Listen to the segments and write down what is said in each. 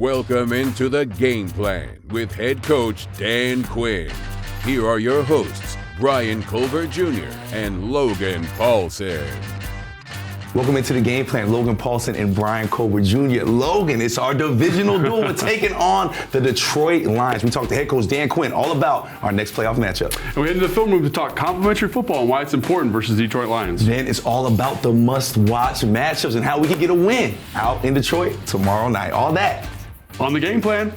Welcome into the Game Plan with head coach Dan Quinn. Here are your hosts, Bryan Colbert Jr. and Logan Paulsen. Welcome into the Game Plan, Logan Paulsen and Bryan Colbert Jr. Logan, it's our divisional duel. We're taking on the Detroit Lions. We talked to head coach Dan Quinn all about our next playoff matchup. And we head to the film room to talk complementary football and why it's important versus Detroit Lions. Then it's all about the must-watch matchups and how we can get a win out in Detroit tomorrow night. All that on the Game Plan.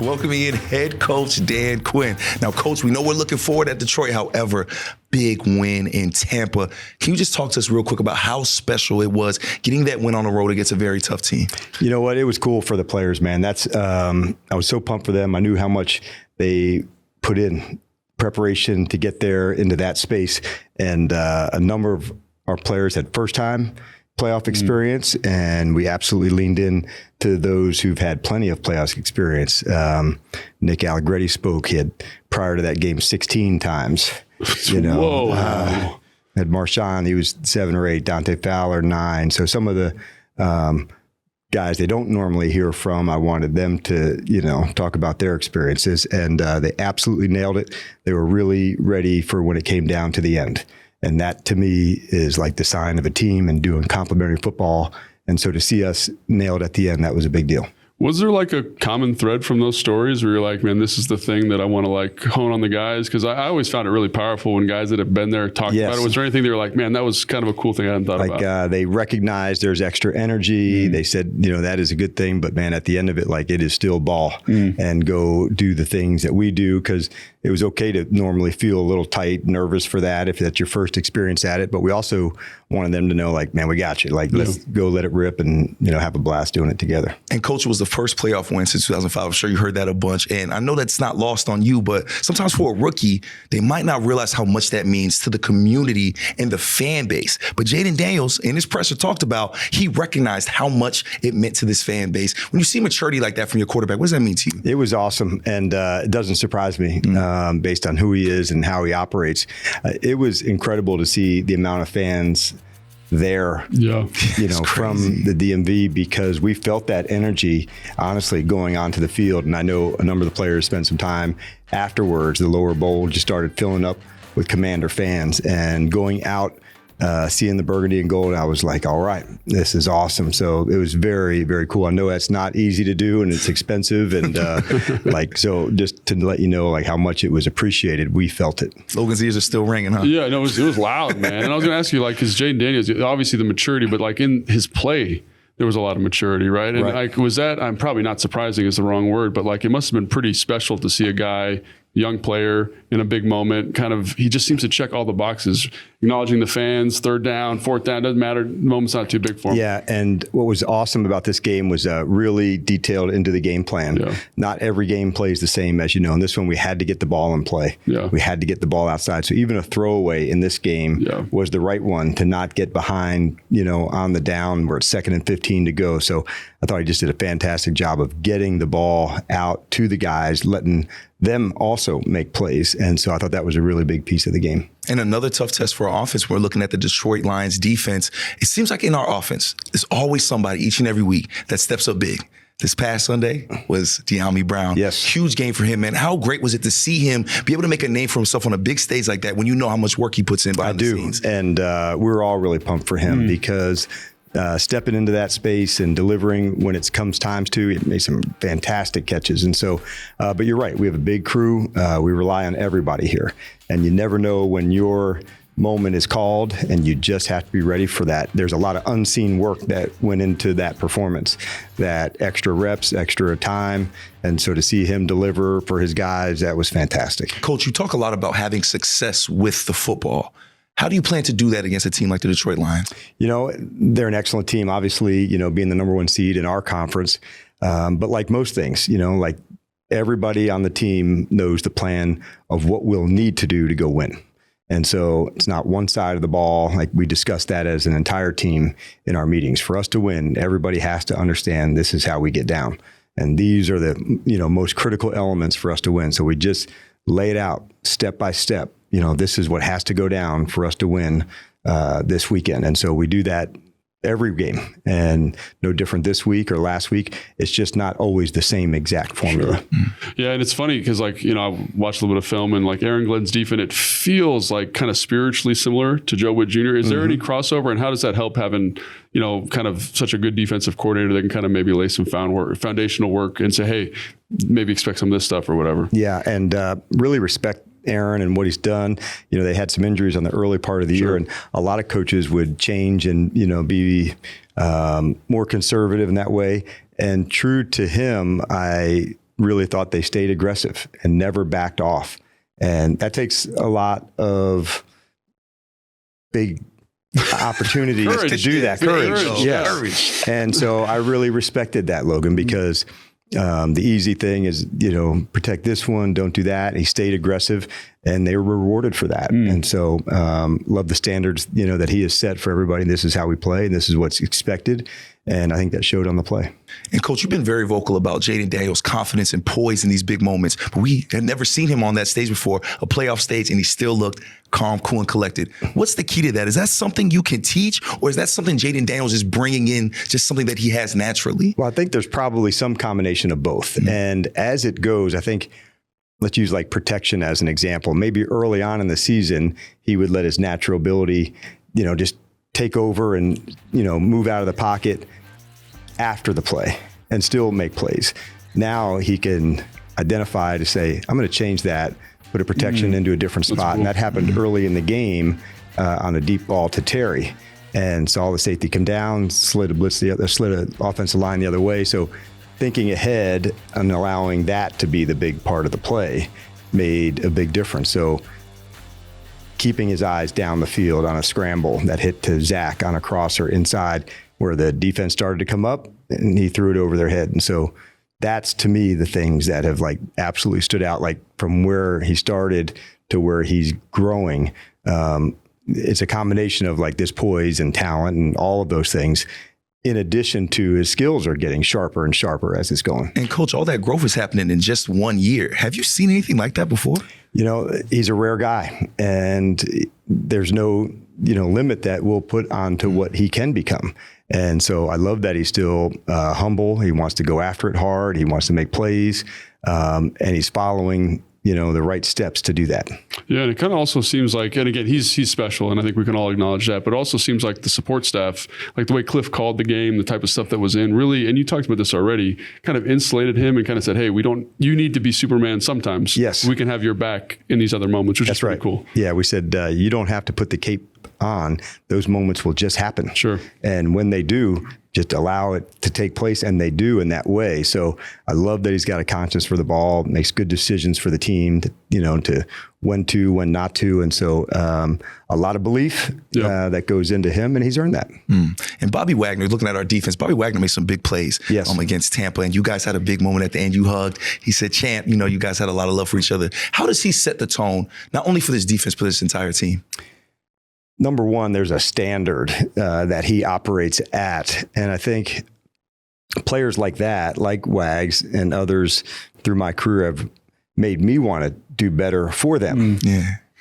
Welcoming in head coach Dan Quinn. Now, coach, we know we're looking forward at Detroit. However, big win in Tampa. Can you just talk to us real quick about how special it was getting that win on the road against a very tough team? You know what? It was cool for the players, man. I was so pumped for them. I knew how much they put in preparation to get there into that space. And a number of our players had first-time playoff experience, and we absolutely leaned in to those who've had plenty of playoff experience. Nick Allegretti spoke. He had, prior to that game, 16 times. You know, Whoa. Had Marshawn, he was 7 or 8, Dante Fowler, 9. So some of the guys they don't normally hear from, I wanted them to, talk about their experiences, and they absolutely nailed it. They were really ready for when it came down to the end. And that, to me, is like the sign of a team and doing complementary football. And so to see us nailed at the end, that was a big deal. Was there like a common thread from those stories where you're like, man, this is the thing that I want to like hone on the guys? Because I always found it really powerful when guys that have been there talked about it. Was there anything they were like, man, that was kind of a cool thing I hadn't thought about? They recognized there's extra energy. They said, that is a good thing. But man, at the end of it, like it is still ball and go do the things that we do, because it was okay to normally feel a little tight, nervous for that if that's your first experience at it. But we also wanted them to know, like, man, we got you. Like, let's go let it rip and, have a blast doing it together. And Coach, was the first playoff win since 2005. I'm sure you heard that a bunch. And I know that's not lost on you, but sometimes for a rookie, they might not realize how much that means to the community and the fan base. But Jaden Daniels, in his presser, talked about he recognized how much it meant to this fan base. When you see maturity like that from your quarterback, what does that mean to you? It was awesome. And it doesn't surprise me based on who he is and how he operates. It was incredible to see the amount of fans there, from the DMV, because we felt that energy, honestly, going onto the field. And I know a number of the players spent some time afterwards. The lower bowl just started filling up with Commander fans, and going out, seeing the burgundy and gold, I was like, all right, this is awesome. So it was very, very cool. I know that's not easy to do and it's expensive. And so just to let you know, like how much it was appreciated, we felt it. Logan's ears are still ringing, huh? Yeah, no, it was loud, man. And I was going to ask you, like, because Jaden Daniels, obviously the maturity, but like in his play, there was a lot of maturity, right? And like, was that, I'm probably not surprising is the wrong word, but like it must have been pretty special to see a guy, young player in a big moment, he just seems to check all the boxes, acknowledging the fans, third down, fourth down, doesn't matter, the moment's not too big for him. Yeah, and what was awesome about this game was really detailed into the game plan. Yeah. Not every game plays the same, as you know. In this one, we had to get the ball in play. Yeah. We had to get the ball outside. So even a throwaway in this game was the right one to not get behind, on the down where it's 2nd and 15 to go. So I thought he just did a fantastic job of getting the ball out to the guys, letting them also make plays. And so I thought that was a really big piece of the game. And another tough test for our offense, we're looking at the Detroit Lions defense. It seems like in our offense, there's always somebody each and every week that steps up big. This past Sunday was De'Ami Brown. Yes. Huge game for him, man. How great was it to see him be able to make a name for himself on a big stage like that when you know how much work he puts in behind the scenes? And we're all really pumped for him because stepping into that space and delivering when it comes times to, it made some fantastic catches. And so, but you're right, we have a big crew. We rely on everybody here. And you never know when your moment is called, and you just have to be ready for that. There's a lot of unseen work that went into that performance, that extra reps, extra time. And so to see him deliver for his guys, that was fantastic. Coach, you talk a lot about having success with the football. How do you plan to do that against a team like the Detroit Lions? They're an excellent team, obviously, being the number 1 seed in our conference. But like most things, like everybody on the team knows the plan of what we'll need to do to go win. And so it's not one side of the ball. Like we discussed that as an entire team in our meetings. For us to win, everybody has to understand this is how we get down. And these are the, most critical elements for us to win. So we just lay it out step by step. This is what has to go down for us to win this weekend. And so we do that every game, and no different this week or last week. It's just not always the same exact formula. Sure. Yeah, and it's funny because, like, you know, I watched a little bit of film, and like Aaron Glenn's defense, it feels like kind of spiritually similar to Joe Wood Jr. Is there any crossover, and how does that help having, you know, kind of such a good defensive coordinator that can kind of maybe lay some foundational work and say, hey, maybe expect some of this stuff or whatever? Yeah, and really respect Aaron and what he's done. You know, they had some injuries on the early part of the year, and a lot of coaches would change and, you know, be more conservative in that way. And true to him, I really thought they stayed aggressive and never backed off. And that takes a lot of big opportunities to do that. Courage. Yes. Courage. And so I really respected that, Logan, because the easy thing is, you know, protect this one, don't do that. And he stayed aggressive, and they were rewarded for that. And so love the standards, you know, that he has set for everybody. This is how we play, and this is what's expected. And I think that showed on the play. And Coach, you've been very vocal about Jaden Daniels' confidence and poise in these big moments. But we had never seen him on that stage before, a playoff stage, and he still looked calm, cool, and collected. What's the key to that? Is that something you can teach, or is that something Jaden Daniels is bringing in, just something that he has naturally? Well, I think there's probably some combination of both. And as it goes, I think, let's use like protection as an example. Maybe early on in the season, he would let his natural ability, you know, just take over and, you know, move out of the pocket after the play and still make plays. Now he can identify to say, I'm going to change that, put a protection into a different spot. Cool. And that happened early in the game on a deep ball to Terry, and saw the safety come down, slid an offensive line the other way. So thinking ahead and allowing that to be the big part of the play made a big difference. So keeping his eyes down the field on a scramble that hit to Zach on a crosser inside where the defense started to come up, and he threw it over their head. And so that's, to me, the things that have like absolutely stood out, like from where he started to where he's growing. It's a combination of like this poise and talent and all of those things, in addition to his skills are getting sharper and sharper as it's going. And Coach, all that growth is happening in just 1 year. Have you seen anything like that before? You know, he's a rare guy, and there's no, you know, limit that we'll put onto what he can become. And so I love that he's still humble. He wants to go after it hard. He wants to make plays, and he's following, you know, the right steps to do that. Yeah, and it kind of also seems like, and again, he's special, and I think we can all acknowledge that, but it also seems like the support staff, like the way Cliff called the game, the type of stuff that was in, really, and you talked about this already, kind of insulated him and kind of said, hey, you need to be Superman sometimes. Yes. We can have your back in these other moments, which That's is pretty right. cool. Yeah, we said you don't have to put the cape on. Those moments will just happen. Sure. And when they do, just allow it to take place, and they do in that way. So I love that he's got a conscience for the ball, makes good decisions for the team, to, you know, to when not to. And so a lot of belief that goes into him, and he's earned that. And Bobby Wagner, looking at our defense, Bobby Wagner made some big plays against Tampa, and you guys had a big moment at the end. You hugged. He said, Champ, you know, you guys had a lot of love for each other. How does he set the tone, not only for this defense, but this entire team? Number one, there's a standard that he operates at. And I think players like that, like Wags and others through my career, have made me want to do better for them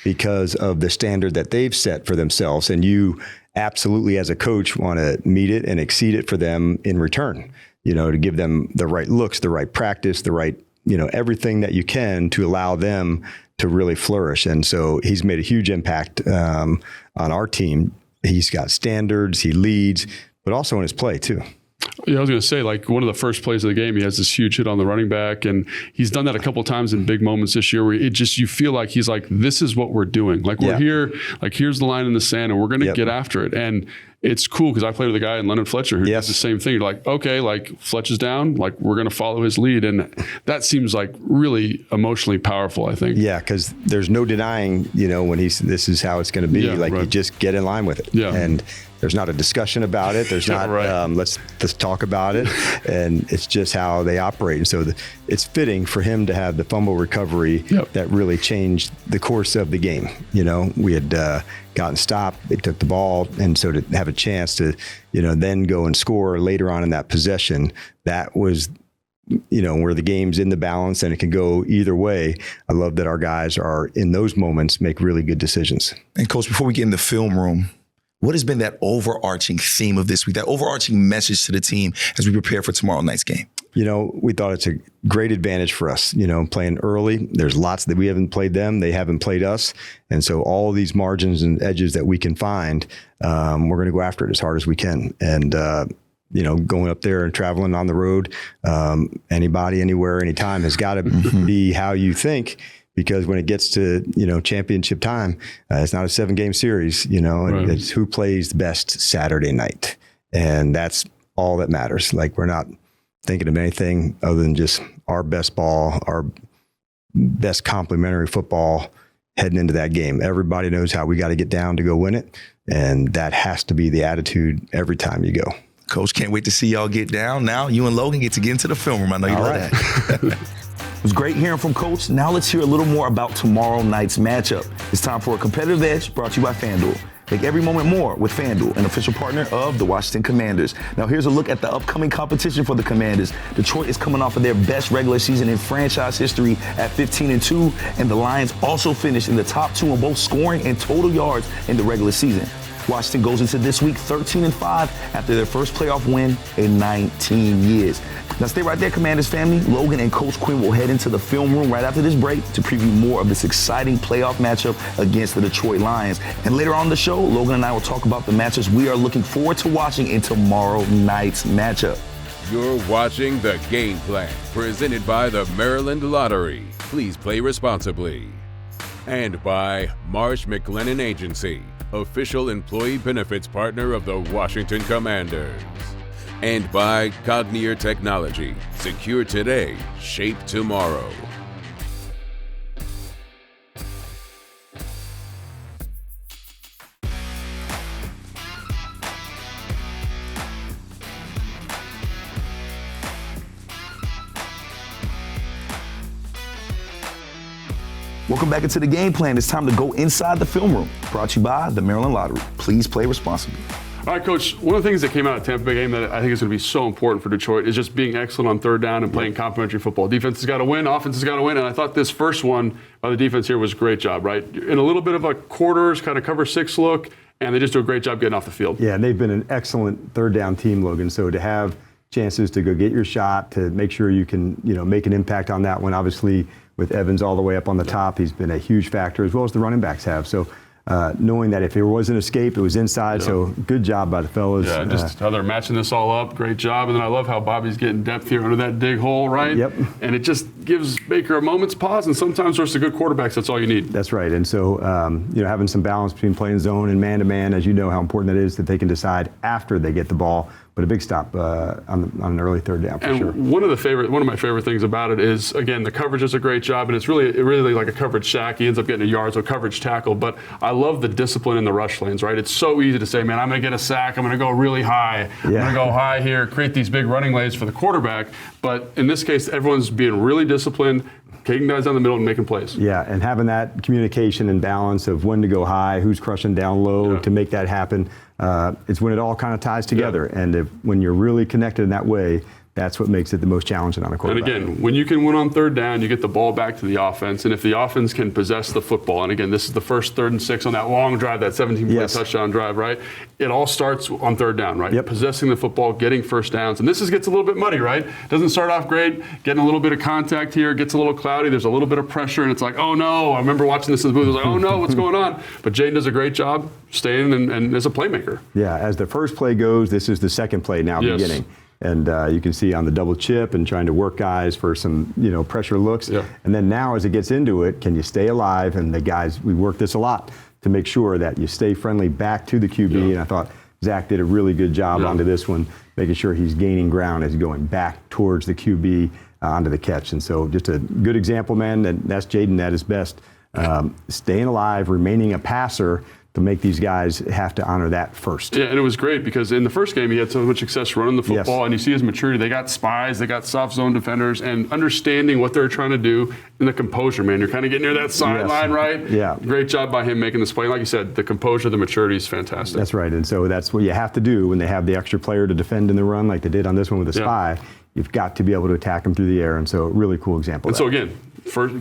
because of the standard that they've set for themselves. And you absolutely, as a coach, want to meet it and exceed it for them in return, you know, to give them the right looks, the right practice, the right, you know, everything that you can to allow them to really flourish. And so he's made a huge impact on our team. He's got standards, he leads, but also in his play too. Yeah, I was going to say, like, one of the first plays of the game, he has this huge hit on the running back, and he's done that a couple of times in big moments this year where it just, you feel like he's like, this is what we're doing. Like, we're here, like, here's the line in the sand, and we're going to get after it. And it's cool because I played with a guy in Leonard Fletcher who does the same thing. You're like, okay, like, Fletch is down, like, we're going to follow his lead. And that seems like really emotionally powerful, I think. Yeah, because there's no denying, you know, when this is how it's going to be. You just get in line with it. Yeah. And there's not a discussion about it. There's not, let's talk about it. And it's just how they operate. And so it's fitting for him to have the fumble recovery that really changed the course of the game. You know, we had gotten stopped. They took the ball. And so to have a chance to, you know, then go and score later on in that possession, that was, you know, where the game's in the balance and it can go either way. I love that our guys are in those moments, make really good decisions. And Coach, before we get in the film room, What has been that overarching theme of this week, that overarching message to the team as we prepare for tomorrow night's game? We thought it's a great advantage for us, playing early. There's lots that we haven't played them. They haven't played us. And so all these margins and edges that we can find, we're going to go after it as hard as we can. And, going up there and traveling on the road, anybody, anywhere, anytime has got to be how you think. Because when it gets to, championship time, it's not a 7-game series, right. It's who plays the best Saturday night. And that's all that matters. Like, we're not thinking of anything other than just our best ball, our best complementary football heading into that game. Everybody knows how we got to get down to go win it. And that has to be the attitude every time you go. Coach, can't wait to see y'all get down. Now you and Logan get to get into the film room. I know you love that. It was great hearing from Coach. Now let's hear a little more about tomorrow night's matchup. It's time for a competitive edge brought to you by FanDuel. Make every moment more with FanDuel, an official partner of the Washington Commanders. Now here's a look at the upcoming competition for the Commanders. Detroit is coming off of their best regular season in franchise history at 15-2, and the Lions also finished in the top 2 in both scoring and total yards in the regular season. Washington goes into this week 13-5 after their first playoff win in 19 years. Now stay right there, Commanders family. Logan and Coach Quinn will head into the film room right after this break to preview more of this exciting playoff matchup against the Detroit Lions. And later on in the show, Logan and I will talk about the matchups we are looking forward to watching in tomorrow night's matchup. You're watching The Game Plan, presented by the Maryland Lottery. Please play responsibly. And by Marsh McLennan Agency, official employee benefits partner of the Washington Commanders. And by Cognier Technology, secure today, shape tomorrow. Welcome back into The Game Plan. It's time to go inside the film room. Brought to you by the Maryland Lottery. Please play responsibly. All right, Coach, one of the things that came out of the Tampa Bay game that I think is going to be so important for Detroit is just being excellent on third down and playing complementary football. Defense has got to win, offense has got to win, and I thought this first one by the defense here was a great job, right? In a little bit of a quarters, kind of cover 6 look, and they just do a great job getting off the field. Yeah, and they've been an excellent third down team, Logan, so to have chances to go get your shot, to make sure you can, make an impact on that one, obviously with Evans all the way up on the top, he's been a huge factor, as well as the running backs have. So knowing that if there was an escape, it was inside. So good job by the fellas. Yeah, just how they're matching this all up. Great job. And then I love how Bobby's getting depth here under that dig hole, right? Yep. And it just gives Baker a moment's pause. And sometimes versus the good quarterbacks, that's all you need. That's right. And so, having some balance between playing zone and man-to-man, as you know how important that is, that they can decide after they get the ball. But a big stop on an early third down for sure. One of my favorite things about it is, again, the coverage does a great job, and it's really like a coverage sack. He ends up getting a yard, so coverage tackle. But I love the discipline in the rush lanes, right? It's so easy to say, man, I'm going to get a sack. I'm going to go really high. I'm going to go high here, create these big running lanes for the quarterback. But in this case, everyone's being really disciplined, taking guys down the middle and making plays. Yeah, and having that communication and balance of when to go high, who's crushing down low to make that happen. It's when it all kind of ties together. Yeah. And when you're really connected in that way, that's what makes it the most challenging on a quarterback. And again, when you can win on third down, you get the ball back to the offense. And if the offense can possess the football, and again, this is the first 3rd and 6 on that long drive, that 17-play touchdown drive, right? It all starts on third down, right? Yep. Possessing the football, getting first downs. And this gets a little bit muddy, right? Doesn't start off great, getting a little bit of contact here, gets a little cloudy, there's a little bit of pressure, and it's like, oh no. I remember watching this in the booth, I was like, oh no, what's going on? But Jaden does a great job staying and is a playmaker. Yeah, as the first play goes, this is the second play now beginning. And you can see on the double chip and trying to work guys for some, pressure looks. Yeah. And then now as it gets into it, can you stay alive? And the guys, we work this a lot to make sure that you stay friendly back to the QB. Yeah. And I thought Zach did a really good job onto this one, making sure he's gaining ground as he's going back towards the QB onto the catch. And so just a good example, man, and that's Jaden at his best. Staying alive, remaining a passer, to make these guys have to honor that first. Yeah, and it was great because in the first game he had so much success running the football, and you see his maturity. They got spies, they got soft zone defenders, and understanding what they're trying to do in the composure, man. You're kind of getting near that sideline, right? Yeah. Great job by him making this play. Like you said, the composure, the maturity is fantastic. That's right, and so that's what you have to do when they have the extra player to defend in the run like they did on this one with the spy. you've got to be able to attack them through the air. And so, really cool example. And so again,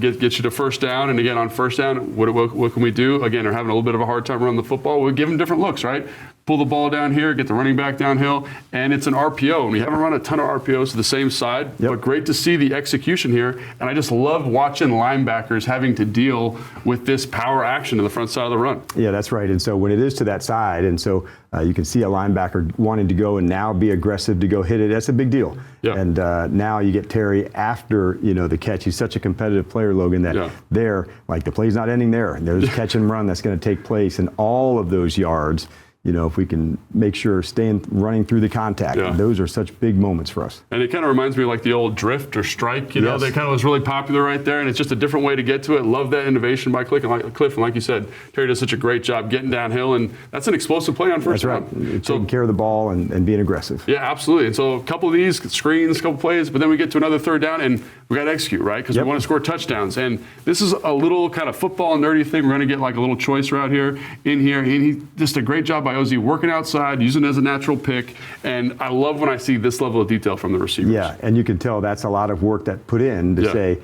get you to first down, and again on first down, what can we do? Again, they're having a little bit of a hard time running the football. We give them different looks, right? Pull the ball down here, get the running back downhill, and it's an RPO. And we haven't run a ton of RPOs to the same side, but great to see the execution here. And I just love watching linebackers having to deal with this power action to the front side of the run. Yeah, that's right. And so when it is to that side, and so you can see a linebacker wanting to go and now be aggressive to go hit it. That's a big deal. Yeah. And now you get Terry after the catch. He's such a competitive player, Logan, that there, like the play's not ending there. There's a catch and run that's going to take place, and all of those yards. If we can make sure running through the contact, those are such big moments for us. And it kind of reminds me of like the old drift or strike, that kind of was really popular right there, and it's just a different way to get to it. Love that innovation by Cliff, and like you said, Terry does such a great job getting downhill, and that's an explosive play on first down. That's right, taking care of the ball and being aggressive. Yeah, absolutely. And so a couple of these screens, a couple plays, but then we get to another third down, and we got to execute, right? Because we want to score touchdowns. And this is a little kind of football nerdy thing. We're going to get like a little choice route here, and he just a great job by Ozzie working outside, using it as a natural pick. And I love when I see this level of detail from the receivers. Yeah, and you can tell that's a lot of work that put in to say,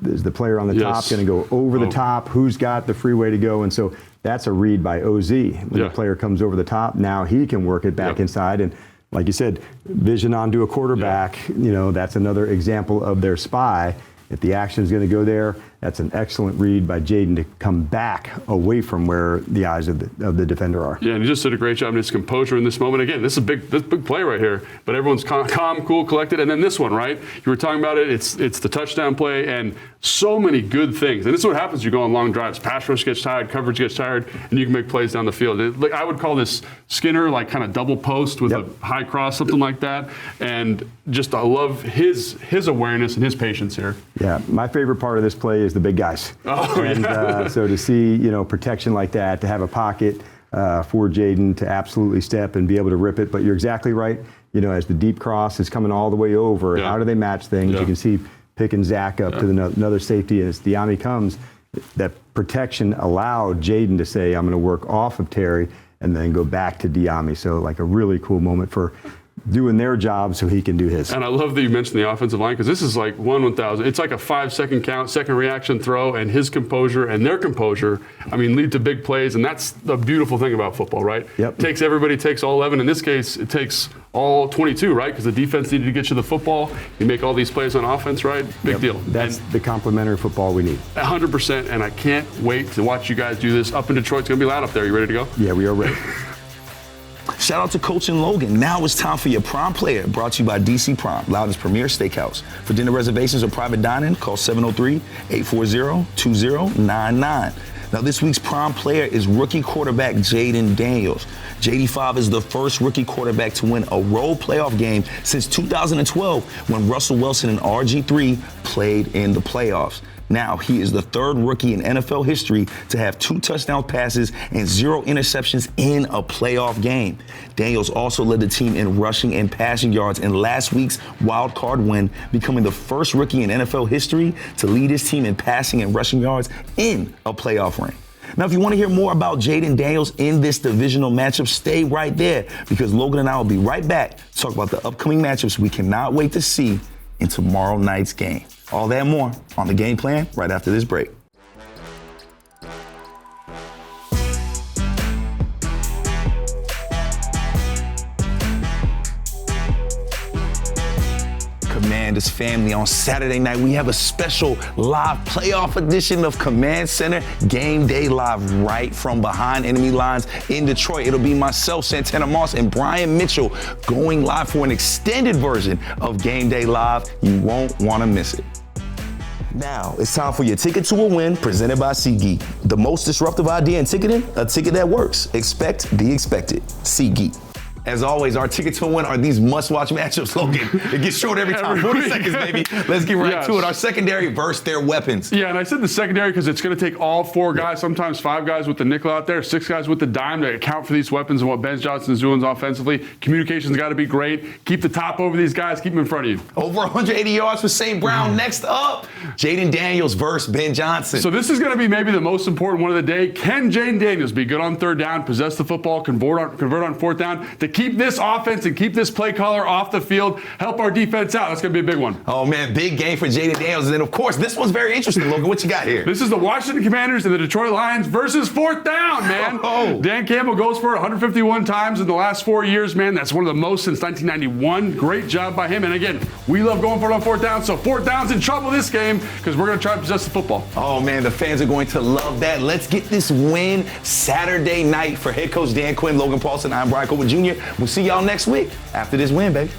is the player on the top going to go over the top? Who's got the free way to go? And so that's a read by OZ. When the player comes over the top, now he can work it back inside. And like you said, vision onto a quarterback, that's another example of their spy. If the action is going to go there, that's an excellent read by Jaden to come back away from where the eyes of the defender are. Yeah, and he just did a great job in his composure in this moment. Again, this is this big play right here, but everyone's calm, cool, collected. And then this one, right? You were talking about it. It's the touchdown play, and so many good things. And this is what happens. You go on long drives. Pass rush gets tired, coverage gets tired, and you can make plays down the field. I would call this Skinner, like kind of double post with a high cross, something like that. And just I love his awareness and his patience here. Yeah, my favorite part of this play is the big guys. So to see protection like that, to have a pocket for Jaden to absolutely step and be able to rip it. But you're exactly right. As the deep cross is coming all the way over, how do they match things? You can see picking Zach up to another safety, and as Diami comes, that protection allowed Jaden to say, I'm going to work off of Terry and then go back to Diami. So like a really cool moment for doing their job so he can do his. And I love that you mentioned the offensive line, because this is like 1/1000. It's like a 5-second count, second reaction throw, and his composure and their composure, lead to big plays. And that's the beautiful thing about football, right? Takes everybody, takes all 11. In this case, it takes all 22, right? Because the defense needed to get you the football. You make all these plays on offense, right? Big deal. That's the complementary football we need. 100%. And I can't wait to watch you guys do this up in Detroit. It's going to be loud up there. You ready to go? Yeah, we are ready. Shout out to Coach and Logan. Now it's time for your prom player, brought to you by DC Prom, Loudoun's premier steakhouse. For dinner reservations or private dining, call 703-840-2099. Now this week's prom player is rookie quarterback Jaden Daniels. JD5 is the first rookie quarterback to win a road playoff game since 2012 when Russell Wilson and RG3 played in the playoffs. Now, he is the third rookie in NFL history to have 2 touchdown passes and 0 interceptions in a playoff game. Daniels also led the team in rushing and passing yards in last week's wild card win, becoming the first rookie in NFL history to lead his team in passing and rushing yards in a playoff ring. Now, if you want to hear more about Jaden Daniels in this divisional matchup, stay right there, because Logan and I will be right back to talk about the upcoming matchups we cannot wait to see in tomorrow night's game. All that and more on the game plan right after this break. Commanders family, on Saturday night, we have a special live playoff edition of Command Center Game Day Live right from behind enemy lines in Detroit. It'll be myself, Santana Moss, and Brian Mitchell going live for an extended version of Game Day Live. You won't want to miss it. Now, it's time for your ticket to a win presented by SeatGeek. The most disruptive idea in ticketing, a ticket that works. Expect the expected. SeatGeek. As always, our ticket to win are these must-watch matchups, Logan. It gets short every time. 40 seconds, baby. Let's get right to it. Our secondary versus their weapons. Yeah, and I said the secondary because it's going to take all 4 guys, sometimes 5 guys with the nickel out there, 6 guys with the dime to account for these weapons and what Ben Johnson's doing offensively. Communication's got to be great. Keep the top over these guys. Keep them in front of you. Over 180 yards for St. Brown. Next up, Jaden Daniels versus Ben Johnson. So this is going to be maybe the most important one of the day. Can Jaden Daniels be good on third down, possess the football, convert on fourth down? The keep this offense and keep this play caller off the field, help our defense out. That's going to be a big one. Oh, man, big game for Jaden Daniels. And, of course, this one's very interesting, Logan. What you got here? This is the Washington Commanders and the Detroit Lions versus 4th down, man. Oh. Dan Campbell goes for it 151 times in the last 4 years, man. That's one of the most since 1991. Great job by him. And, again, we love going for it on 4th down. So 4th down's in trouble this game because we're going to try to possess the football. Oh, man, the fans are going to love that. Let's get this win Saturday night for head coach Dan Quinn, Logan Paulsen. I'm Bryan Colbert Jr. We'll see y'all next week after this win, baby.